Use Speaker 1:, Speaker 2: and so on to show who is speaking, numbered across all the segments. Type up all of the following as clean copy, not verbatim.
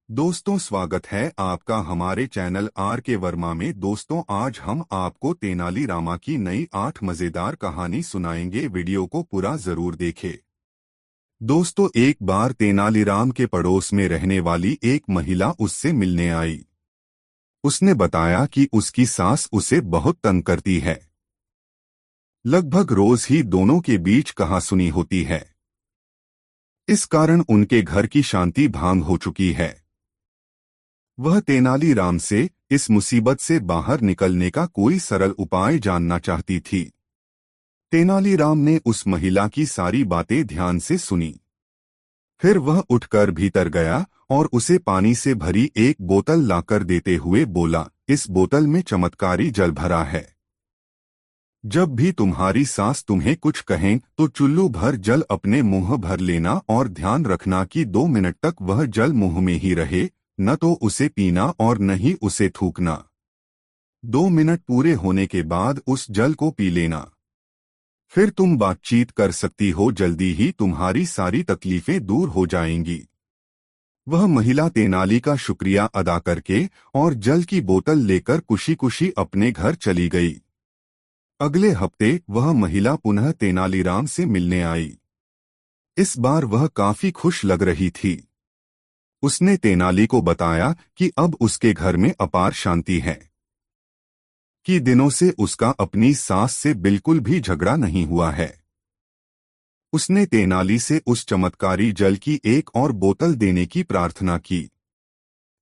Speaker 1: दोस्तों, स्वागत है आपका हमारे चैनल आर के वर्मा में। दोस्तों, आज हम आपको तेनाली रामा की नई 8 मजेदार कहानी सुनाएंगे। वीडियो को पूरा जरूर देखें। दोस्तों, एक बार तेनालीराम के पड़ोस में रहने वाली एक महिला उससे मिलने आई। उसने बताया कि उसकी सास उसे बहुत तंग करती है। लगभग रोज ही दोनों के बीच कहासुनी होती है। इस कारण उनके घर की शांति भंग हो चुकी है। वह तेनालीराम से इस मुसीबत से बाहर निकलने का कोई सरल उपाय जानना चाहती थी। तेनालीराम ने उस महिला की सारी बातें ध्यान से सुनी। फिर वह उठकर भीतर गया और उसे पानी से भरी एक बोतल लाकर देते हुए बोला, इस बोतल में चमत्कारी जल भरा है। जब भी तुम्हारी सास तुम्हें कुछ कहें तो चुल्लू भर जल अपने मुंह भर लेना और ध्यान रखना कि 2 मिनट तक वह जल मुंह में ही रहे, न तो उसे पीना और न ही उसे थूकना। 2 मिनट पूरे होने के बाद उस जल को पी लेना। फिर तुम बातचीत कर सकती हो। जल्दी ही तुम्हारी सारी तकलीफें दूर हो जाएंगी। वह महिला तेनाली का शुक्रिया अदा करके और जल की बोतल लेकर खुशी खुशी अपने घर चली गई। अगले हफ्ते वह महिला पुनः तेनालीराम से मिलने आई। इस बार वह काफी खुश लग रही थी। उसने तेनाली को बताया कि अब उसके घर में अपार शांति है, कि दिनों से उसका अपनी सास से बिल्कुल भी झगड़ा नहीं हुआ है। उसने तेनाली से उस चमत्कारी जल की एक और बोतल देने की प्रार्थना की।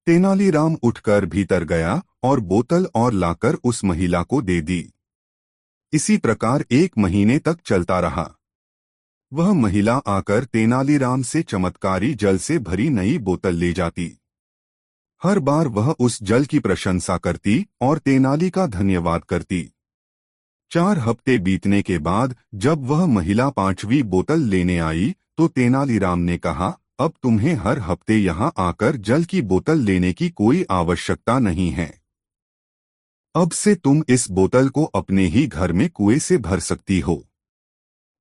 Speaker 1: तेनालीराम उठकर भीतर गया और बोतल और लाकर उस महिला को दे दी। इसी प्रकार 1 महीने तक चलता रहा। वह महिला आकर तेनालीराम से चमत्कारी जल से भरी नई बोतल ले जाती। हर बार वह उस जल की प्रशंसा करती और तेनाली का धन्यवाद करती। 4 हफ्ते बीतने के बाद जब वह महिला 5वीं बोतल लेने आई तो तेनालीराम ने कहा, अब तुम्हें हर हफ्ते यहाँ आकर जल की बोतल लेने की कोई आवश्यकता नहीं है। अब से तुम इस बोतल को अपने ही घर में कुएं से भर सकती हो।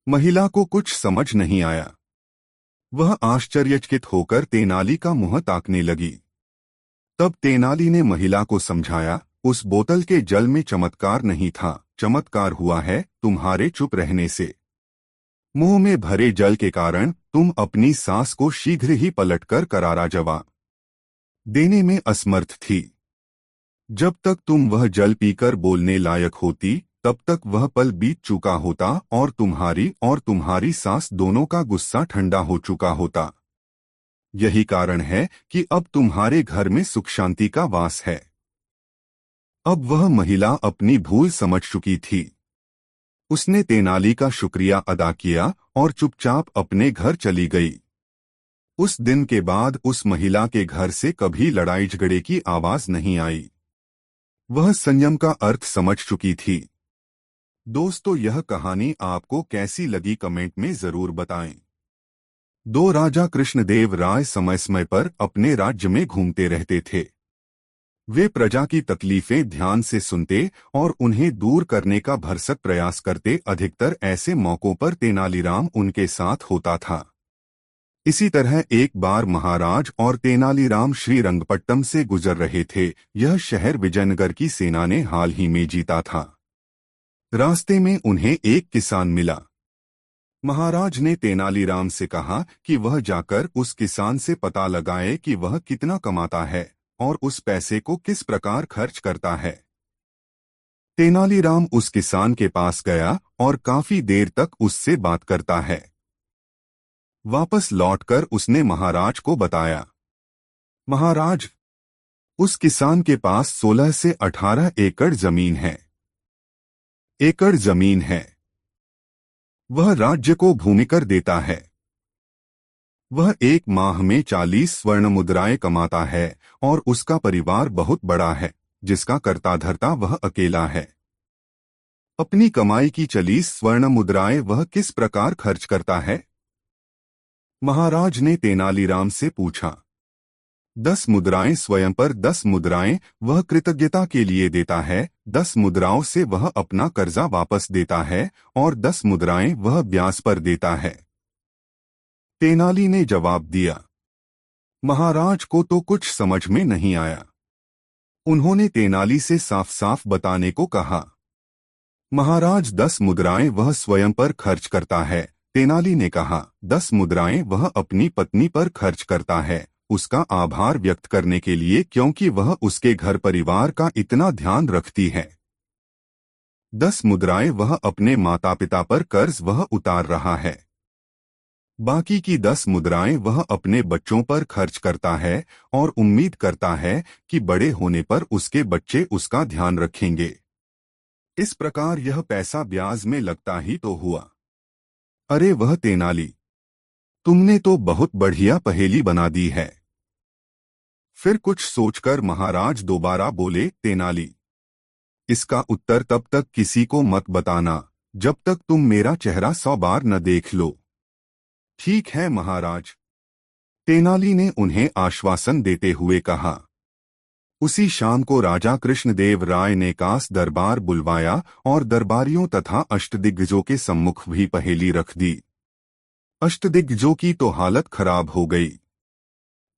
Speaker 1: महिला को कुछ समझ नहीं आया। वह आश्चर्यचकित होकर तेनाली का मुंह ताकने लगी। तब तेनाली ने महिला को समझाया, उस बोतल के जल में चमत्कार नहीं था, चमत्कार हुआ है तुम्हारे चुप रहने से। मुंह में भरे जल के कारण तुम अपनी सास को शीघ्र ही पलटकर करारा जवाब देने में असमर्थ थी। जब तक तुम वह जल पीकर बोलने लायक होती, तब तक वह पल बीत चुका होता और तुम्हारी सास दोनों का गुस्सा ठंडा हो चुका होता। यही कारण है कि अब तुम्हारे घर में सुख शांति का वास है। अब वह महिला अपनी भूल समझ चुकी थी। उसने तेनाली का शुक्रिया अदा किया और चुपचाप अपने घर चली गई। उस दिन के बाद उस महिला के घर से कभी लड़ाई झगड़े की आवाज नहीं आई। वह संयम का अर्थ समझ चुकी थी। दोस्तों, यह कहानी आपको कैसी लगी कमेंट में जरूर बताएं। 2 राजा कृष्णदेव राय समय समय पर अपने राज्य में घूमते रहते थे। वे प्रजा की तकलीफें ध्यान से सुनते और उन्हें दूर करने का भरसक प्रयास करते। अधिकतर ऐसे मौकों पर तेनालीराम उनके साथ होता था। इसी तरह एक बार महाराज और तेनालीराम श्रीरंगपट्टम से गुजर रहे थे। यह शहर विजयनगर की सेना ने हाल ही में जीता था। रास्ते में उन्हें एक किसान मिला। महाराज ने तेनालीराम से कहा कि वह जाकर उस किसान से पता लगाए कि वह कितना कमाता है और उस पैसे को किस प्रकार खर्च करता है। तेनालीराम उस किसान के पास गया और काफी देर तक उससे बात करता है। वापस लौटकर उसने महाराज को बताया, महाराज, उस किसान के पास 16 से 18 एकड़ जमीन है। एकड़ जमीन है। वह राज्य को भूमि कर देता है। वह 1 माह में 40 स्वर्ण मुद्राएं कमाता है और उसका परिवार बहुत बड़ा है, जिसका कर्ता धर्ता वह अकेला है। अपनी कमाई की 40 स्वर्ण मुद्राएं वह किस प्रकार खर्च करता है? महाराज ने तेनालीराम से पूछा। 10 मुद्राएं स्वयं पर, 10 मुद्राएं वह कृतज्ञता के लिए देता है, 10 मुद्राओं से वह अपना कर्जा वापस देता है और 10 मुद्राएं वह ब्याज पर देता है। तेनाली ने जवाब दिया, महाराज को तो कुछ समझ में नहीं आया। उन्होंने तेनाली से साफ साफ बताने को कहा। महाराज 10 मुद्राएं वह स्वयं पर खर्च करता है। तेनाली ने कहा, 10 मुद्राएं वह अपनी पत्नी पर खर्च करता है, उसका आभार व्यक्त करने के लिए, क्योंकि वह उसके घर परिवार का इतना ध्यान रखती है। 10 मुद्राएं वह अपने माता पिता पर कर्ज वह उतार रहा है। बाकी की 10 मुद्राएं वह अपने बच्चों पर खर्च करता है और उम्मीद करता है कि बड़े होने पर उसके बच्चे उसका ध्यान रखेंगे। इस प्रकार यह पैसा ब्याज में लगता ही तो हुआ। अरे वह तेनाली, तुमने तो बहुत बढ़िया पहेली बना दी है। फिर कुछ सोचकर महाराज दोबारा बोले, तेनाली, इसका उत्तर तब तक किसी को मत बताना जब तक तुम मेरा चेहरा 100 बार न देख लो। ठीक है महाराज, तेनाली ने उन्हें आश्वासन देते हुए कहा। उसी शाम को राजा कृष्णदेव राय ने कास दरबार बुलवाया और दरबारियों तथा अष्टदिग्गजों के सम्मुख भी पहेली रख दी। अष्टदिग्गजों की तो हालत खराब हो गई।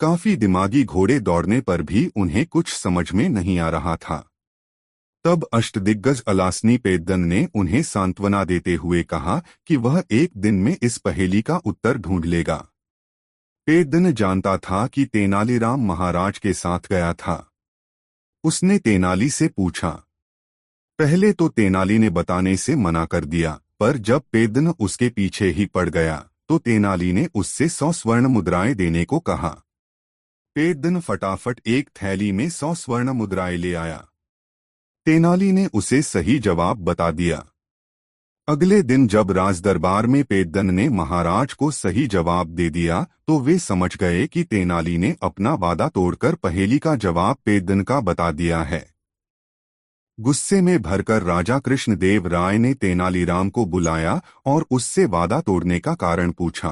Speaker 1: काफी दिमागी घोड़े दौड़ने पर भी उन्हें कुछ समझ में नहीं आ रहा था। तब अष्टदिग्गज अलासनी पेद्दन ने उन्हें सांत्वना देते हुए कहा कि वह एक दिन में इस पहेली का उत्तर ढूंढ लेगा। पेद्दन जानता था कि तेनालीराम महाराज के साथ गया था। उसने तेनाली से पूछा। पहले तो तेनाली ने बताने से मना कर दिया, पर जब पेद्दन उसके पीछे ही पड़ गया तो तेनाली ने उससे 100 स्वर्ण मुद्राएं देने को कहा। पेद्दन फटाफट एक थैली में 100 स्वर्ण मुद्राएं ले आया। तेनाली ने उसे सही जवाब बता दिया। अगले दिन जब राजदरबार में पेद्दन ने महाराज को सही जवाब दे दिया तो वे समझ गए कि तेनाली ने अपना वादा तोड़कर पहेली का जवाब पेद्दन का बता दिया है। गुस्से में भरकर राजा कृष्णदेव राय ने तेनालीराम को बुलाया और उससे वादा तोड़ने का कारण पूछा।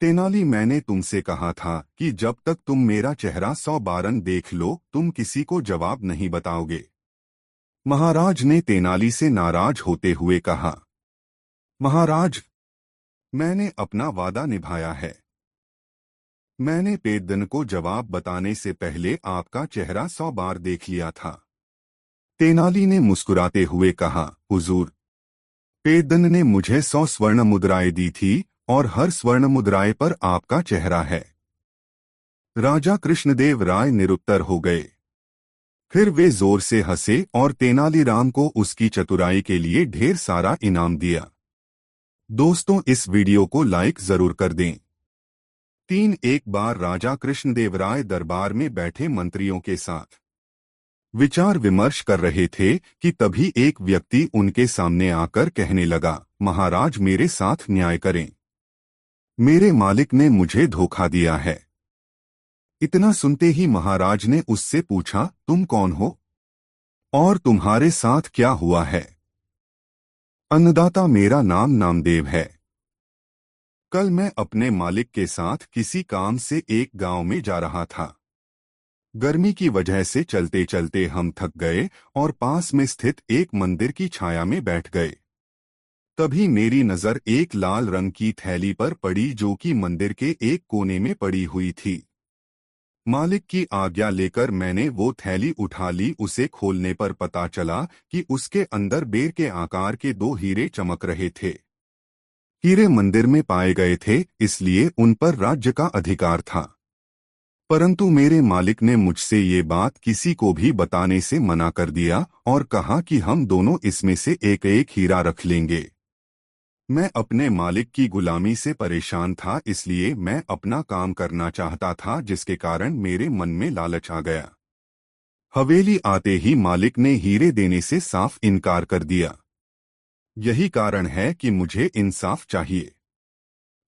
Speaker 1: तेनाली, मैंने तुमसे कहा था कि जब तक तुम मेरा चेहरा 100 बारन देख लो तुम किसी को जवाब नहीं बताओगे। महाराज ने तेनाली से नाराज होते हुए कहा। महाराज, मैंने अपना वादा निभाया है। मैंने पेद्दन को जवाब बताने से पहले आपका चेहरा 100 बार देख लिया था। तेनाली ने मुस्कुराते हुए कहा, हुजूर, पेद्दन ने मुझे 100 स्वर्ण मुद्राएं दी थी और हर स्वर्ण मुद्राएं पर आपका चेहरा है। राजा कृष्णदेव राय निरुत्तर हो गए। फिर वे जोर से हंसे और तेनालीराम को उसकी चतुराई के लिए ढेर सारा इनाम दिया। दोस्तों, इस वीडियो को लाइक जरूर कर दें। एक बार राजा कृष्णदेव राय दरबार में बैठे मंत्रियों के साथ विचार विमर्श कर रहे थे कि तभी एक व्यक्ति उनके सामने आकर कहने लगा, महाराज, मेरे साथ न्याय करें। मेरे मालिक ने मुझे धोखा दिया है। इतना सुनते ही महाराज ने उससे पूछा, तुम कौन हो और तुम्हारे साथ क्या हुआ है? अन्नदाता, मेरा नाम नामदेव है। कल मैं अपने मालिक के साथ किसी काम से एक गांव में जा रहा था। गर्मी की वजह से चलते चलते हम थक गए और पास में स्थित एक मंदिर की छाया में बैठ गए। तभी मेरी नजर एक लाल रंग की थैली पर पड़ी जो कि मंदिर के एक कोने में पड़ी हुई थी। मालिक की आज्ञा लेकर मैंने वो थैली उठा ली। उसे खोलने पर पता चला कि उसके अंदर बेर के आकार के 2 हीरे चमक रहे थे। हीरे मंदिर में पाए गए थे, इसलिए उन पर राज्य का अधिकार था। परंतु मेरे मालिक ने मुझसे ये बात किसी को भी बताने से मना कर दिया और कहा कि हम दोनों इसमें से एक एक हीरा रख लेंगे। मैं अपने मालिक की गुलामी से परेशान था, इसलिए मैं अपना काम करना चाहता था, जिसके कारण मेरे मन में लालच आ गया। हवेली आते ही मालिक ने हीरे देने से साफ इनकार कर दिया। यही कारण है कि मुझे इंसाफ चाहिए।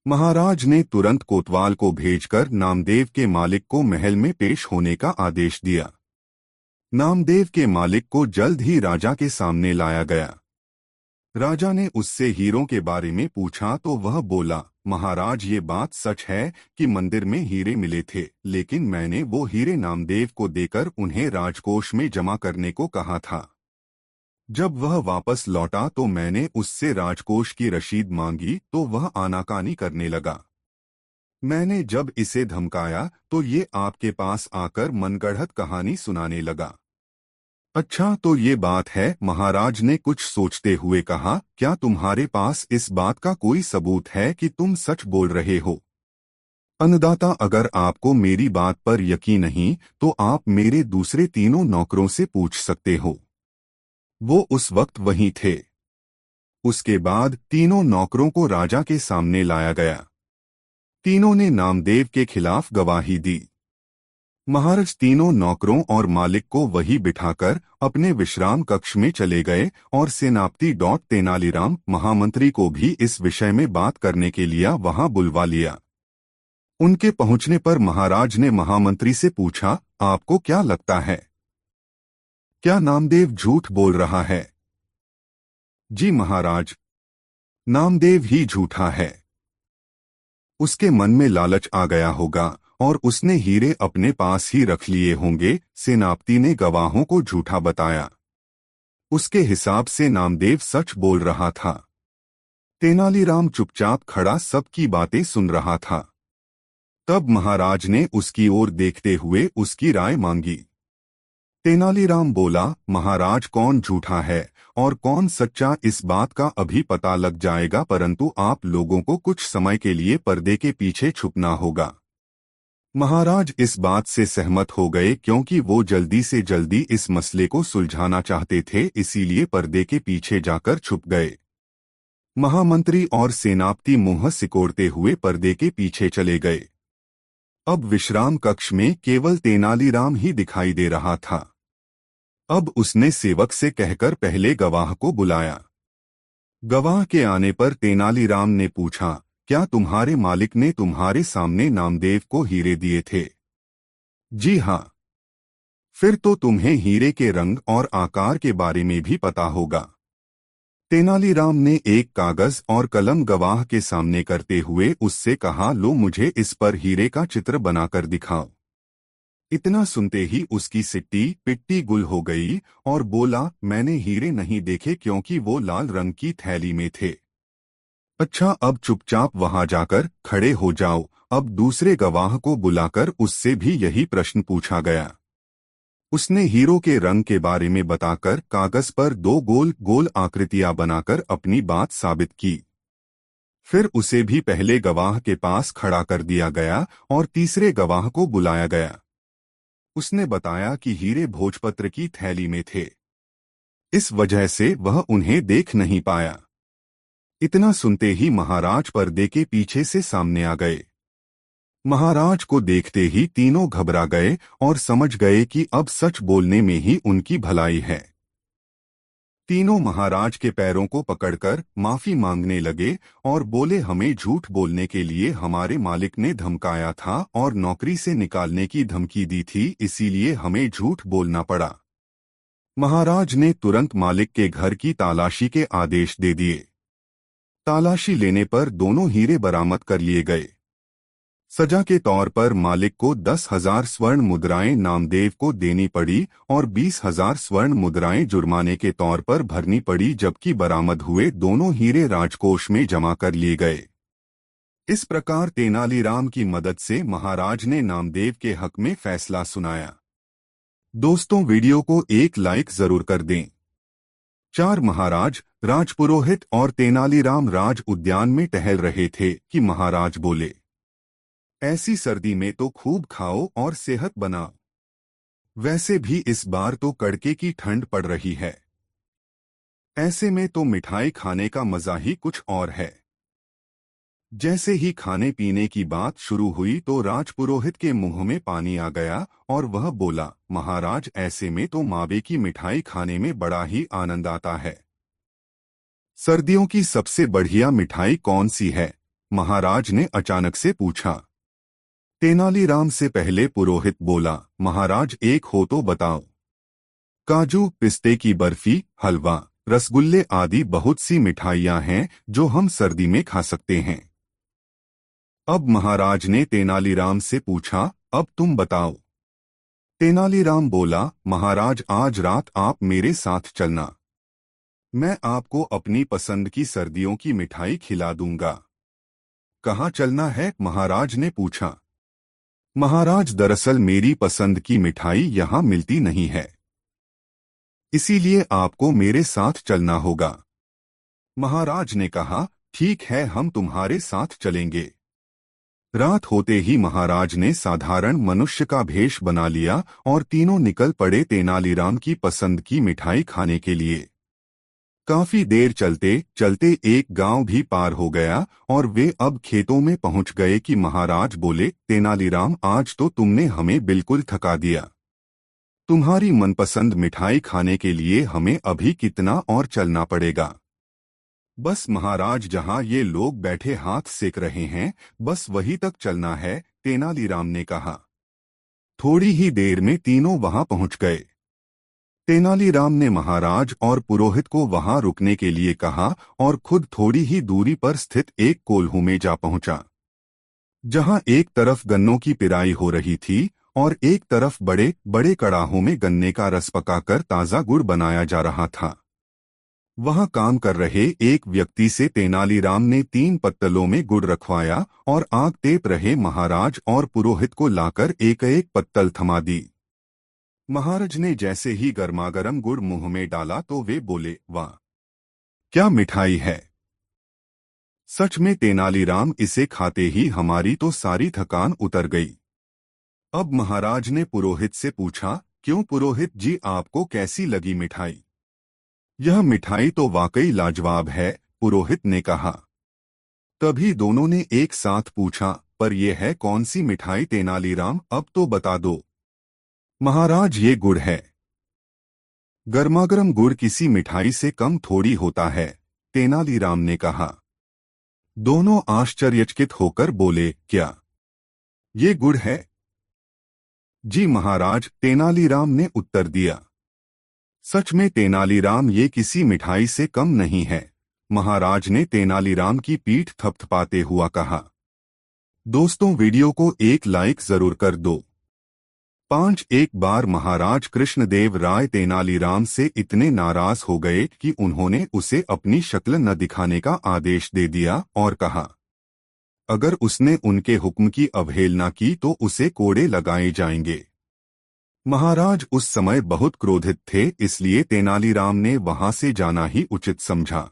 Speaker 1: महाराज ने तुरंत कोतवाल को भेजकर नामदेव के मालिक को महल में पेश होने का आदेश दिया। नामदेव के मालिक को जल्द ही राजा के सामने लाया गया। राजा ने उससे हीरों के बारे में पूछा तो वह बोला, महाराज, ये बात सच है कि मंदिर में हीरे मिले थे, लेकिन मैंने वो हीरे नामदेव को देकर उन्हें राजकोष में जमा करने को कहा था। जब वह वापस लौटा तो मैंने उससे राजकोष की रसीद मांगी तो वह आनाकानी करने लगा। मैंने जब इसे धमकाया तो ये आपके पास आकर मनगढ़ंत कहानी सुनाने लगा। अच्छा तो ये बात है, महाराज ने कुछ सोचते हुए कहा। क्या तुम्हारे पास इस बात का कोई सबूत है कि तुम सच बोल रहे हो? अन्नदाता, अगर आपको मेरी बात पर यकीन नहीं तो आप मेरे दूसरे तीनों नौकरों से पूछ सकते हो। वो उस वक्त वहीं थे। उसके बाद तीनों नौकरों को राजा के सामने लाया गया। तीनों ने नामदेव के खिलाफ गवाही दी। महाराज तीनों नौकरों और मालिक को वही बिठाकर अपने विश्राम कक्ष में चले गए और सेनापति तेनालीराम महामंत्री को भी इस विषय में बात करने के लिए वहां बुलवा लिया। उनके पहुंचने पर महाराज ने महामंत्री से पूछा, आपको क्या लगता है, क्या नामदेव झूठ बोल रहा है? जी महाराज, नामदेव ही झूठा है। उसके मन में लालच आ गया होगा और उसने हीरे अपने पास ही रख लिए होंगे। सेनापति ने गवाहों को झूठा बताया। उसके हिसाब से नामदेव सच बोल रहा था। तेनालीराम चुपचाप खड़ा सबकी बातें सुन रहा था। तब महाराज ने उसकी ओर देखते हुए उसकी राय मांगी। तेनालीराम बोला, महाराज, कौन झूठा है और कौन सच्चा इस बात का अभी पता लग जाएगा, परंतु आप लोगों को कुछ समय के लिए पर्दे के पीछे छुपना होगा। महाराज इस बात से सहमत हो गए क्योंकि वो जल्दी से जल्दी इस मसले को सुलझाना चाहते थे, इसीलिए पर्दे के पीछे जाकर छुप गए। महामंत्री और सेनापति मुंह सिकोड़ते हुए पर्दे के पीछे चले गए। अब विश्राम कक्ष में केवल तेनालीराम ही दिखाई दे रहा था। अब उसने सेवक से कहकर पहले गवाह को बुलाया। गवाह के आने पर तेनालीराम ने पूछा, क्या तुम्हारे मालिक ने तुम्हारे सामने नामदेव को हीरे दिए थे? जी हाँ। फिर तो तुम्हें हीरे के रंग और आकार के बारे में भी पता होगा। तेनालीराम ने एक कागज और कलम गवाह के सामने करते हुए उससे कहा, लो मुझे इस पर हीरे का चित्र बनाकर दिखाओ। इतना सुनते ही उसकी सिट्टी पिट्टी गुल हो गई और बोला, मैंने हीरे नहीं देखे क्योंकि वो लाल रंग की थैली में थे। अच्छा, अब चुपचाप वहां जाकर खड़े हो जाओ। अब दूसरे गवाह को बुलाकर उससे भी यही प्रश्न पूछा गया। उसने हीरो के रंग के बारे में बताकर कागज पर दो गोल गोल आकृतियां बनाकर अपनी बात साबित की। फिर उसे भी पहले गवाह के पास खड़ा कर दिया गया और तीसरे गवाह को बुलाया गया। उसने बताया कि हीरे भोजपत्र की थैली में थे, इस वजह से वह उन्हें देख नहीं पाया। इतना सुनते ही महाराज पर्दे के पीछे से सामने आ गए। महाराज को देखते ही तीनों घबरा गए और समझ गए कि अब सच बोलने में ही उनकी भलाई है। तीनों महाराज के पैरों को पकड़कर माफी मांगने लगे और बोले, हमें झूठ बोलने के लिए हमारे मालिक ने धमकाया था और नौकरी से निकालने की धमकी दी थी, इसीलिए हमें झूठ बोलना पड़ा। महाराज ने तुरंत मालिक के घर की तलाशी के आदेश दे दिए। तलाशी लेने पर दोनों हीरे बरामद कर लिए गए। सजा के तौर पर मालिक को 10,000 स्वर्ण मुद्राएं नामदेव को देनी पड़ी और 20,000 स्वर्ण मुद्राएं जुर्माने के तौर पर भरनी पड़ी, जबकि बरामद हुए दोनों हीरे राजकोष में जमा कर लिए गए। इस प्रकार तेनालीराम की मदद से महाराज ने नामदेव के हक में फैसला सुनाया। दोस्तों, वीडियो को एक लाइक जरूर कर दें। 4 महाराज, राजपुरोहित और तेनालीराम राज उद्यान में टहल रहे थे कि महाराज बोले, ऐसी सर्दी में तो खूब खाओ और सेहत बनाओ। वैसे भी इस बार तो कड़के की ठंड पड़ रही है। ऐसे में तो मिठाई खाने का मजा ही कुछ और है। जैसे ही खाने पीने की बात शुरू हुई तो राजपुरोहित के मुंह में पानी आ गया और वह बोला, महाराज, ऐसे में तो मावे की मिठाई खाने में बड़ा ही आनंद आता है। सर्दियों की सबसे बढ़िया मिठाई कौन सी है? महाराज ने अचानक से पूछा। तेनालीराम से पहले पुरोहित बोला, महाराज, एक हो तो बताओ। काजू, पिस्ते की बर्फी, हलवा, रसगुल्ले आदि बहुत सी मिठाइयां हैं जो हम सर्दी में खा सकते हैं। अब महाराज ने तेनालीराम से पूछा, अब तुम बताओ। तेनालीराम बोला, महाराज, आज रात आप मेरे साथ चलना। मैं आपको अपनी पसंद की सर्दियों की मिठाई खिला दूंगा। कहाँ चलना है? महाराज ने पूछा। महाराज, दरअसल मेरी पसंद की मिठाई यहाँ मिलती नहीं है, इसीलिए आपको मेरे साथ चलना होगा। महाराज ने कहा, ठीक है, हम तुम्हारे साथ चलेंगे। रात होते ही महाराज ने साधारण मनुष्य का भेष बना लिया और तीनों निकल पड़े तेनालीराम की पसंद की मिठाई खाने के लिए। काफी देर चलते चलते एक गांव भी पार हो गया और वे अब खेतों में पहुंच गए कि महाराज बोले, तेनालीराम, आज तो तुमने हमें बिल्कुल थका दिया। तुम्हारी मनपसंद मिठाई खाने के लिए हमें अभी कितना और चलना पड़ेगा? बस महाराज, जहां ये लोग बैठे हाथ सेक रहे हैं, बस वहीं तक चलना है, तेनालीराम ने कहा। थोड़ी ही देर में तीनों वहां पहुंच गए। तेनालीराम ने महाराज और पुरोहित को वहां रुकने के लिए कहा और खुद थोड़ी ही दूरी पर स्थित एक कोल्हू में जा पहुंचा, जहां एक तरफ गन्नों की पिराई हो रही थी और एक तरफ बड़े बड़े कड़ाहों में गन्ने का रस पकाकर ताज़ा गुड़ बनाया जा रहा था। वहां काम कर रहे एक व्यक्ति से तेनालीराम ने 3 पत्तलों में गुड़ रखवाया और आग तेप रहे महाराज और पुरोहित को लाकर एक एक पत्तल थमा दी। महाराज ने जैसे ही गर्मागर्म गुड़ मुंह में डाला तो वे बोले, वाह, क्या मिठाई है! सच में तेनालीराम, इसे खाते ही हमारी तो सारी थकान उतर गई। अब महाराज ने पुरोहित से पूछा, क्यों पुरोहित जी, आपको कैसी लगी मिठाई? यह मिठाई तो वाकई लाजवाब है, पुरोहित ने कहा। तभी दोनों ने एक साथ पूछा, पर यह है कौन सी मिठाई तेनालीराम, अब तो बता दो। महाराज, ये गुड़ है। गर्मागर्म गुड़ किसी मिठाई से कम थोड़ी होता है, तेनालीराम ने कहा। दोनों आश्चर्यचकित होकर बोले, क्या ये गुड़ है? जी महाराज, तेनालीराम ने उत्तर दिया। सच में तेनालीराम, ये किसी मिठाई से कम नहीं है, महाराज ने तेनालीराम की पीठ थपथपाते हुआ कहा। दोस्तों, वीडियो को एक लाइक जरूर कर दो। 5 एक बार महाराज कृष्णदेव राय तेनालीराम से इतने नाराज हो गए कि उन्होंने उसे अपनी शक्ल न दिखाने का आदेश दे दिया और कहा, अगर उसने उनके हुक्म की अवहेलना की तो उसे कोड़े लगाए जाएंगे। महाराज उस समय बहुत क्रोधित थे, इसलिए तेनालीराम ने वहां से जाना ही उचित समझा।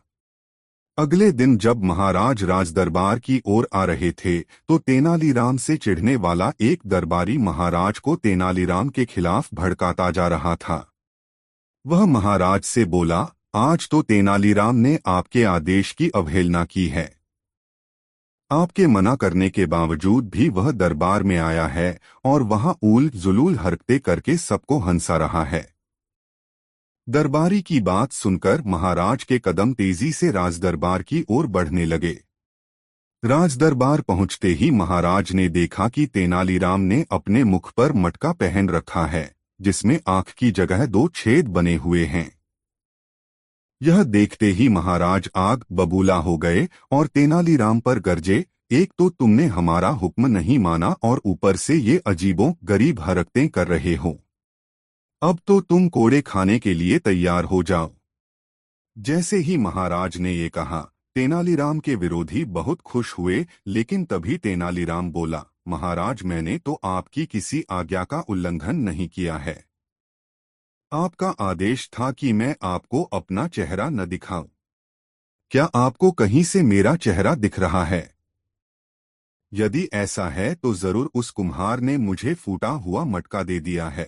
Speaker 1: अगले दिन जब महाराज राजदरबार की ओर आ रहे थे तो तेनालीराम से चिढ़ने वाला एक दरबारी महाराज को तेनालीराम के खिलाफ भड़काता जा रहा था। वह महाराज से बोला, आज तो तेनालीराम ने आपके आदेश की अवहेलना की है। आपके मना करने के बावजूद भी वह दरबार में आया है और वहां ऊल जुलूल हरकतें करके सबको हंसा रहा है। दरबारी की बात सुनकर महाराज के कदम तेजी से राजदरबार की ओर बढ़ने लगे। राजदरबार पहुंचते ही महाराज ने देखा कि तेनालीराम ने अपने मुख पर मटका पहन रखा है, जिसमें आंख की जगह 2 छेद बने हुए हैं। यह देखते ही महाराज आग बबूला हो गए और तेनालीराम पर गरजे, एक तो तुमने हमारा हुक्म नहीं माना और ऊपर से ये अजीबों गरीब हरकतें कर रहे हो। अब तो तुम कोड़े खाने के लिए तैयार हो जाओ। जैसे ही महाराज ने ये कहा, तेनालीराम के विरोधी बहुत खुश हुए, लेकिन तभी तेनालीराम बोला, महाराज, मैंने तो आपकी किसी आज्ञा का उल्लंघन नहीं किया है। आपका आदेश था कि मैं आपको अपना चेहरा न दिखाऊं। क्या आपको कहीं से मेरा चेहरा दिख रहा है? यदि ऐसा है तो जरूर उस कुम्हार ने मुझे फूटा हुआ मटका दे दिया है।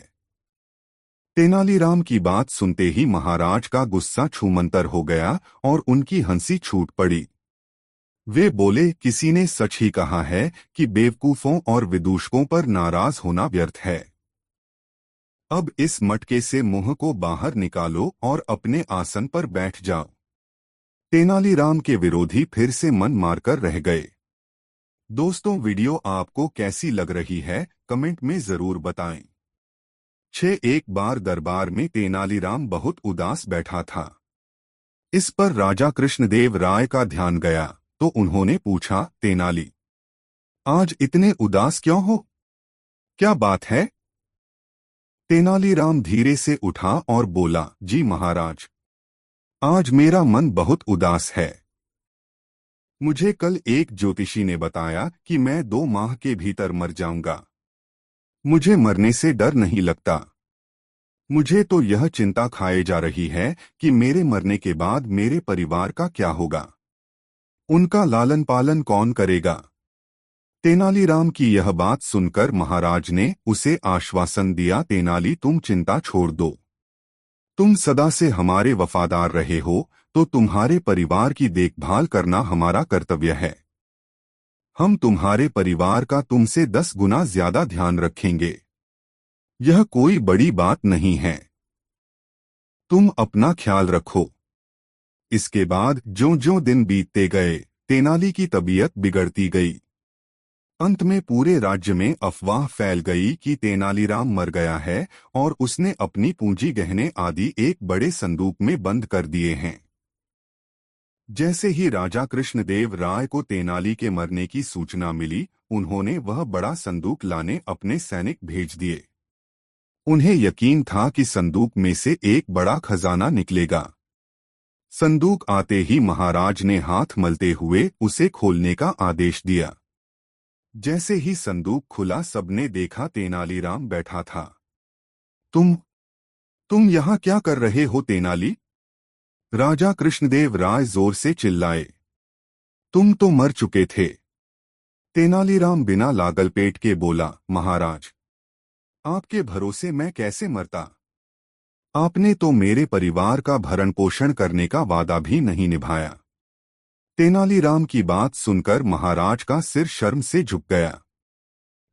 Speaker 1: तेनालीराम की बात सुनते ही महाराज का गुस्सा छूमंतर हो गया और उनकी हंसी छूट पड़ी। वे बोले, किसी ने सच ही कहा है कि बेवकूफों और विदूषकों पर नाराज होना व्यर्थ है। अब इस मटके से मुंह को बाहर निकालो और अपने आसन पर बैठ जाओ। तेनालीराम के विरोधी फिर से मन मारकर रह गए। दोस्तों, वीडियो आपको कैसी लग रही है, कमेंट में जरूर बताएं। 6 एक बार दरबार में तेनालीराम बहुत उदास बैठा था। इस पर राजा कृष्णदेव राय का ध्यान गया तो उन्होंने पूछा, तेनाली, आज इतने उदास क्यों हो? क्या बात है? तेनालीराम धीरे से उठा और बोला, जी महाराज, आज मेरा मन बहुत उदास है। मुझे कल एक ज्योतिषी ने बताया कि मैं 2 माह के भीतर मर जाऊंगा। मुझे मरने से डर नहीं लगता। मुझे तो यह चिंता खाए जा रही है कि मेरे मरने के बाद मेरे परिवार का क्या होगा। उनका लालन पालन कौन करेगा। तेनालीराम की यह बात सुनकर महाराज ने उसे आश्वासन दिया, तेनाली तुम चिंता छोड़ दो। तुम सदा से हमारे वफादार रहे हो, तो तुम्हारे परिवार की देखभाल करना हमारा कर्तव्य है। हम तुम्हारे परिवार का तुमसे 10 गुना ज्यादा ध्यान रखेंगे। यह कोई बड़ी बात नहीं है। तुम अपना ख्याल रखो। इसके बाद ज्यों-ज्यों दिन बीतते गए, तेनाली की तबीयत बिगड़ती गई। अंत में पूरे राज्य में अफवाह फैल गई कि तेनालीराम मर गया है और उसने अपनी पूंजी गहने आदि एक बड़े संदूक में बंद कर दिए हैं। जैसे ही राजा कृष्णदेव राय को तेनाली के मरने की सूचना मिली, उन्होंने वह बड़ा संदूक लाने अपने सैनिक भेज दिए। उन्हें यकीन था कि संदूक में से एक बड़ा खजाना निकलेगा। संदूक आते ही महाराज ने हाथ मलते हुए उसे खोलने का आदेश दिया। जैसे ही संदूक खुला, सबने देखा तेनालीराम बैठा था। तुम यहाँ क्या कर रहे हो तेनाली? राजा कृष्णदेव राय जोर से चिल्लाए। तुम तो मर चुके थे। तेनालीराम बिना लागल पेट के बोला, महाराज, आपके भरोसे मैं कैसे मरता। आपने तो मेरे परिवार का भरण पोषण करने का वादा भी नहीं निभाया। तेनालीराम की बात सुनकर महाराज का सिर शर्म से झुक गया।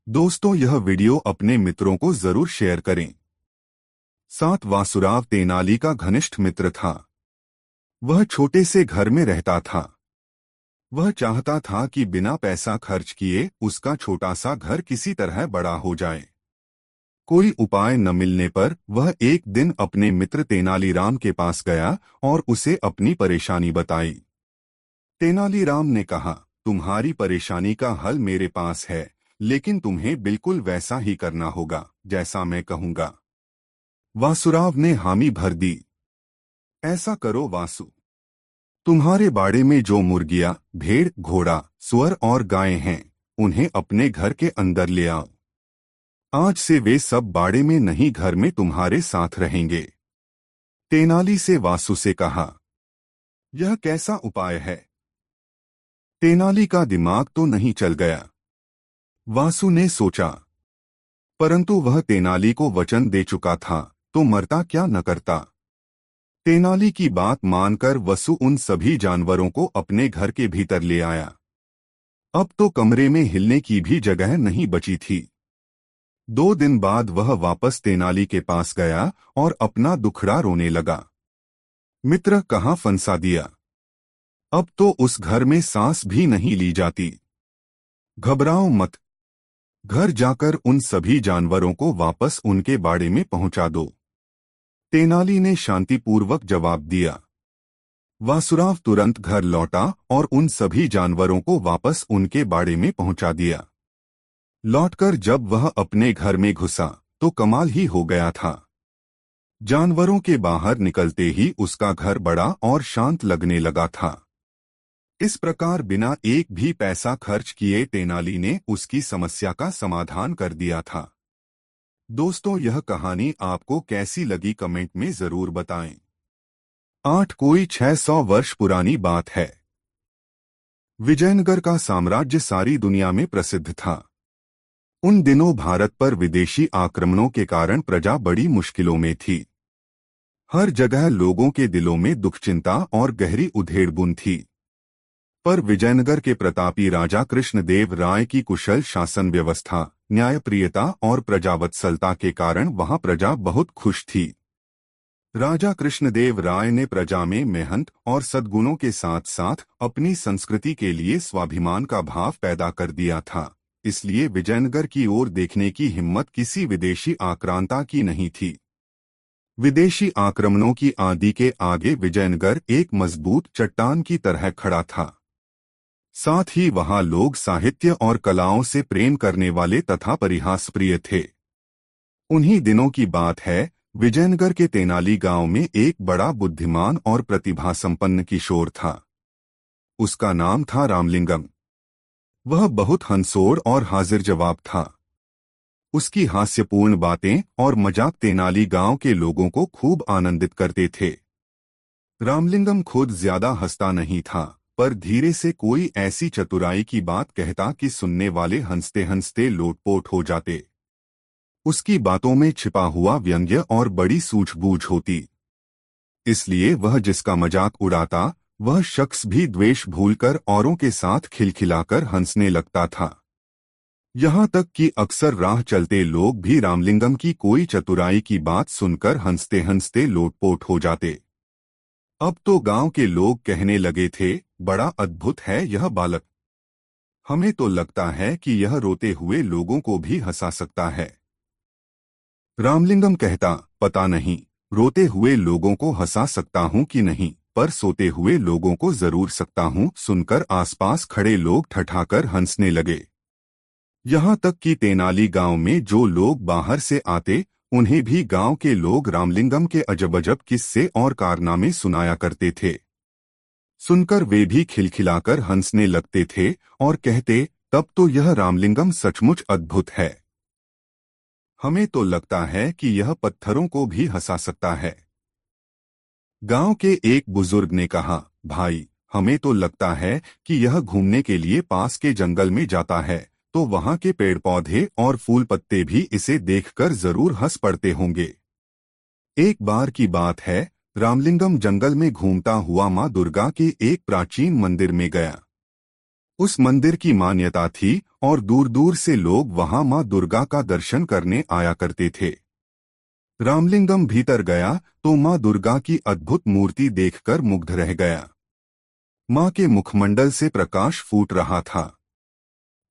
Speaker 1: दोस्तों, यह वीडियो अपने मित्रों को जरूर शेयर करें। साथ वासुराव तेनाली का घनिष्ठ मित्र था। वह छोटे से घर में रहता था। वह चाहता था कि बिना पैसा खर्च किए उसका छोटा सा घर किसी तरह बड़ा हो जाए। कोई उपाय न मिलने पर वह एक दिन अपने मित्र तेनालीराम के पास गया और उसे अपनी परेशानी बताई। तेनालीराम ने कहा, तुम्हारी परेशानी का हल मेरे पास है, लेकिन तुम्हें बिल्कुल वैसा ही करना होगा जैसा मैं कहूंगा। वासुराव ने हामी भर दी। ऐसा करो वासु, तुम्हारे बाड़े में जो मुर्गियां, भेड़, घोड़ा, सुअर और गायें हैं, उन्हें अपने घर के अंदर ले आओ। आज से वे सब बाड़े में नहीं, घर में तुम्हारे साथ रहेंगे। तेनाली से वासु से कहा, यह कैसा उपाय है? तेनाली का दिमाग तो नहीं चल गया। वासु ने सोचा, परंतु वह तेनाली को वचन दे चुका था, तो मरता क्या न करता। तेनाली की बात मानकर वसु उन सभी जानवरों को अपने घर के भीतर ले आया। अब तो कमरे में हिलने की भी जगह नहीं बची थी। 2 दिन बाद वह वापस तेनाली के पास गया और अपना दुखड़ा रोने लगा। मित्र, कहाँ फंसा दिया? अब तो उस घर में सांस भी नहीं ली जाती। घबराओ मत, घर जाकर उन सभी जानवरों को वापस उनके बाड़े में पहुंचा दो। तेनाली ने शांतिपूर्वक जवाब दिया। वासुराव तुरंत घर लौटा और उन सभी जानवरों को वापस उनके बाड़े में पहुंचा दिया। लौटकर जब वह अपने घर में घुसा, तो कमाल ही हो गया था। जानवरों के बाहर निकलते ही उसका घर बड़ा और शांत लगने लगा था। इस प्रकार बिना एक भी पैसा खर्च किए तेनाली ने उसकी समस्या का समाधान कर दिया था। दोस्तों, यह कहानी आपको कैसी लगी कमेंट में जरूर बताएं। 8 कोई 600 वर्ष पुरानी बात है। विजयनगर का साम्राज्य सारी दुनिया में प्रसिद्ध था। उन दिनों भारत पर विदेशी आक्रमणों के कारण प्रजा बड़ी मुश्किलों में थी। हर जगह लोगों के दिलों में दुख, चिंता और गहरी उधेड़-बुन थी। पर विजयनगर के प्रतापी राजा कृष्णदेव राय की कुशल शासन व्यवस्था, न्यायप्रियता और प्रजावत्सलता के कारण वहां प्रजा बहुत खुश थी। राजा कृष्णदेव राय ने प्रजा में मेहनत और सद्गुणों के साथ साथ अपनी संस्कृति के लिए स्वाभिमान का भाव पैदा कर दिया था। इसलिए विजयनगर की ओर देखने की हिम्मत किसी विदेशी आक्रांता की नहीं थी। विदेशी आक्रमणों की आंधी के आगे विजयनगर एक मजबूत चट्टान की तरह खड़ा था। साथ ही वहां लोग साहित्य और कलाओं से प्रेम करने वाले तथा परिहासप्रिय थे। उन्हीं दिनों की बात है, विजयनगर के तेनाली गांव में एक बड़ा बुद्धिमान और प्रतिभा संपन्न किशोर था। उसका नाम था रामलिंगम। वह बहुत हंसोड़ और हाजिर जवाब था। उसकी हास्यपूर्ण बातें और मजाक तेनाली गांव के लोगों को खूब आनंदित करते थे। रामलिंगम खुद ज्यादा हंसता नहीं था, पर धीरे से कोई ऐसी चतुराई की बात कहता कि सुनने वाले हंसते हंसते लोटपोट हो जाते। उसकी बातों में छिपा हुआ व्यंग्य और बड़ी सूझबूझ होती, इसलिए वह जिसका मजाक उड़ाता वह शख्स भी द्वेष भूलकर औरों के साथ खिलखिलाकर हंसने लगता था। यहाँ तक कि अक्सर राह चलते लोग भी रामलिंगम की कोई चतुराई की बात सुनकर हंसते हंसते लोटपोट हो जाते। अब तो गांव के लोग कहने लगे थे, बड़ा अद्भुत है यह बालक। हमें तो लगता है कि यह रोते हुए लोगों को भी हंसा सकता है। रामलिंगम कहता, पता नहीं रोते हुए लोगों को हंसा सकता हूँ कि नहीं, पर सोते हुए लोगों को जरूर सकता हूँ। सुनकर आसपास खड़े लोग ठठाकर हंसने लगे। यहाँ तक कि तेनाली गांव में जो लोग बाहर से आते उन्हें भी गांव के लोग रामलिंगम के अजब-अजब किस्से और कारनामे सुनाया करते थे। सुनकर वे भी खिलखिलाकर हंसने लगते थे और कहते, तब तो यह रामलिंगम सचमुच अद्भुत है। हमें तो लगता है कि यह पत्थरों को भी हंसा सकता है। गांव के एक बुजुर्ग ने कहा, भाई हमें तो लगता है कि यह घूमने के लिए पास के जंगल में जाता है, तो वहां के पेड़ पौधे और फूल पत्ते भी इसे देखकर जरूर हंस पड़ते होंगे। एक बार की बात है, रामलिंगम जंगल में घूमता हुआ मां दुर्गा के एक प्राचीन मंदिर में गया। उस मंदिर की मान्यता थी और दूर दूर से लोग वहां मां दुर्गा का दर्शन करने आया करते थे। रामलिंगम भीतर गया तो मां दुर्गा की अद्भुत मूर्ति देखकर मुग्ध रह गया। मां के मुखमंडल से प्रकाश फूट रहा था।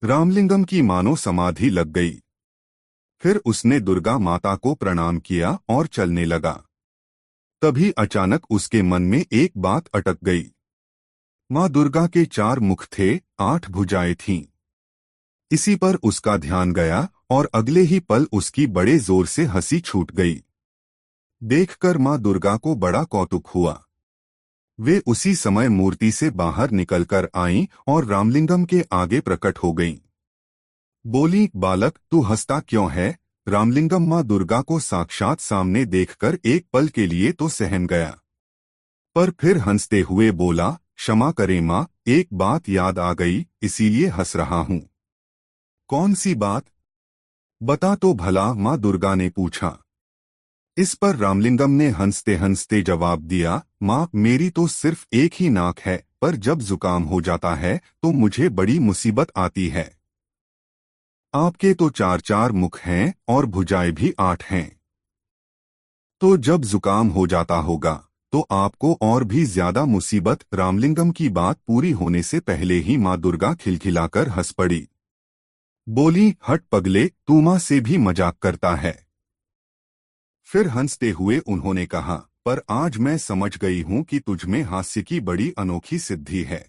Speaker 1: रामलिंगम की मानो समाधि लग गई। फिर उसने दुर्गा माता को प्रणाम किया और चलने लगा। तभी अचानक उसके मन में एक बात अटक गई। मां दुर्गा के 4 मुख थे, 8 भुजाएं थीं। इसी पर उसका ध्यान गया और अगले ही पल उसकी बड़े जोर से हंसी छूट गई। देखकर मां दुर्गा को बड़ा कौतुक हुआ। वे उसी समय मूर्ति से बाहर निकलकर आईं और रामलिंगम के आगे प्रकट हो गईं। बोली, बालक तू हंसता क्यों है? रामलिंगम मां दुर्गा को साक्षात सामने देखकर एक पल के लिए तो सहम गया, पर फिर हंसते हुए बोला, क्षमा करें मां, एक बात याद आ गई, इसीलिए हंस रहा हूं। कौन सी बात? बता तो भला, मां दुर्गा ने पूछा। इस पर रामलिंगम ने हंसते हंसते जवाब दिया, मां मेरी तो सिर्फ एक ही नाक है, पर जब जुकाम हो जाता है तो मुझे बड़ी मुसीबत आती है। आपके तो 4 मुख हैं और भुजाएं भी 8 हैं। तो जब जुकाम हो जाता होगा तो आपको और भी ज्यादा मुसीबत। रामलिंगम की बात पूरी होने से पहले ही मां दुर्गा खिलखिलाकर हंस पड़ी। बोली, हट पगले, तू मां से भी मजाक करता है। फिर हंसते हुए उन्होंने कहा, पर आज मैं समझ गई हूं कि तुझमें हास्य की बड़ी अनोखी सिद्धि है।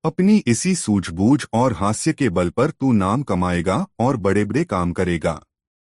Speaker 1: अपनी इसी सूझबूझ और हास्य के बल पर तू नाम कमाएगा और बड़े बड़े काम करेगा।